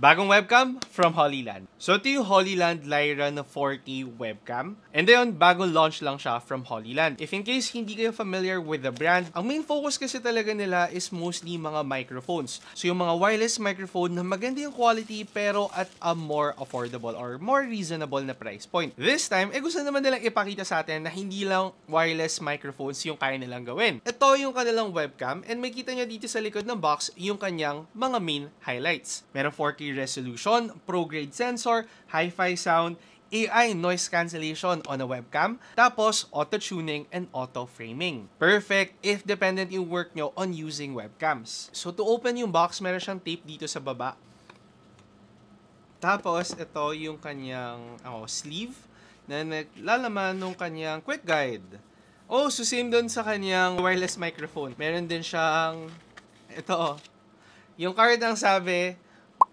Bagong webcam from Hollyland. So ito yung Hollyland Lyra na 4K webcam. And then bagong launch lang siya from Hollyland. If in case hindi kayo familiar with the brand, ang main focus kasi talaga nila is mostly mga microphones. So yung mga wireless microphone na maganda yung quality pero at a more affordable or more reasonable na price point. This time, gusto naman nilang ipakita sa atin na hindi lang wireless microphones yung kaya nilang gawin. Ito yung kanilang webcam and makita nyo dito sa likod ng box yung kanyang mga main highlights. Meron 4K resolution, pro-grade sensor, hi-fi sound, AI noise cancellation on a webcam, tapos auto-tuning and auto-framing. Perfect if dependent yung work nyo on using webcams. So to open yung box, meron siyang tape dito sa baba. Tapos ito yung kanyang sleeve na naglalaman ng kanyang quick guide. Oh, so same dun sa kanyang wireless microphone. Meron din siyang ito. Yung card ang sabi,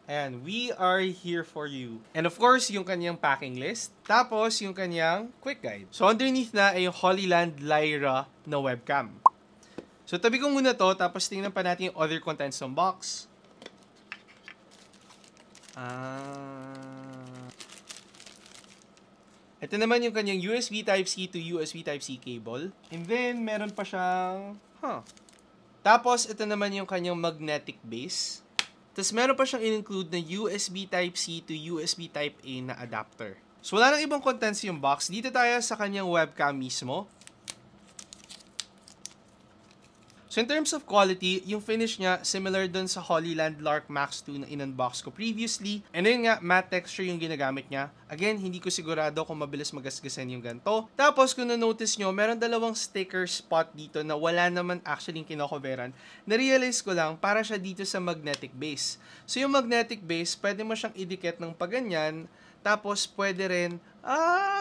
ayan, we are here for you. And of course, yung kanyang packing list. Tapos, yung kanyang quick guide. So, underneath na ay yung Hollyland Lyra na webcam. So, tabi ko muna to. Tapos, tingnan pa natin yung other contents ng box. Ito naman yung kanyang USB Type-C to USB Type-C cable. And then, meron pa siyang, Tapos, ito naman yung kanyang magnetic base. Tapos, meron pa siyang in-include na USB Type-C to USB Type-A na adapter. So, wala nang ibang contents yung box. Dito tayo sa kanyang webcam mismo. So, in terms of quality, yung finish niya, similar dun sa Hollyland Lark Max 2 na in-unbox ko previously. And then nga, matte texture yung ginagamit niya. Again, hindi ko sigurado kung mabilis magasgasan yung ganito. Tapos, kung na-notice nyo, meron dalawang sticker spot dito na wala naman actually kinocoveran. Na-realize ko lang, para siya dito sa magnetic base. So, yung magnetic base, pwede mo siyang idikit ng paganyan. Tapos, pwede rin,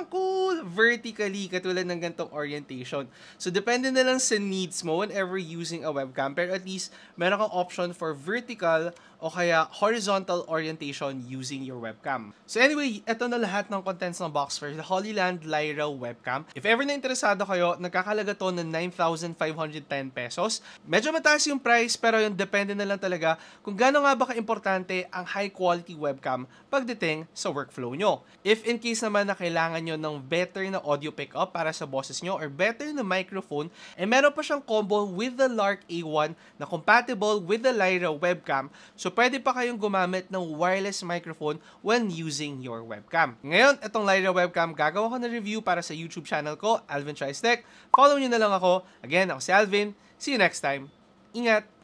cool! Vertically, katulad ng gantong orientation. So, depende na lang sa needs mo whenever using a webcam. Pero at least, meron kang option for vertical o kaya horizontal orientation using your webcam. So anyway, ito na lahat ng contents ng box for the Hollyland Lyra webcam. If ever na interesado kayo, nagkakalaga to ng 9,510 pesos. Medyo mataas yung price, pero yung depende na lang talaga kung gaano nga ba ka-importante ang high quality webcam pagdating sa workflow nyo. If in case naman na kailangan nyo ng better na audio pickup para sa boses nyo or better na microphone, meron pa siyang combo with the Lark A1 na compatible with the Lyra webcam. So, pwede pa kayong gumamit ng wireless microphone when using your webcam. Ngayon, itong Lyra webcam, gagawa ko na review para sa YouTube channel ko, Alvin Tries Tech. Follow nyo na lang ako. Again, ako si Alvin. See you next time. Ingat!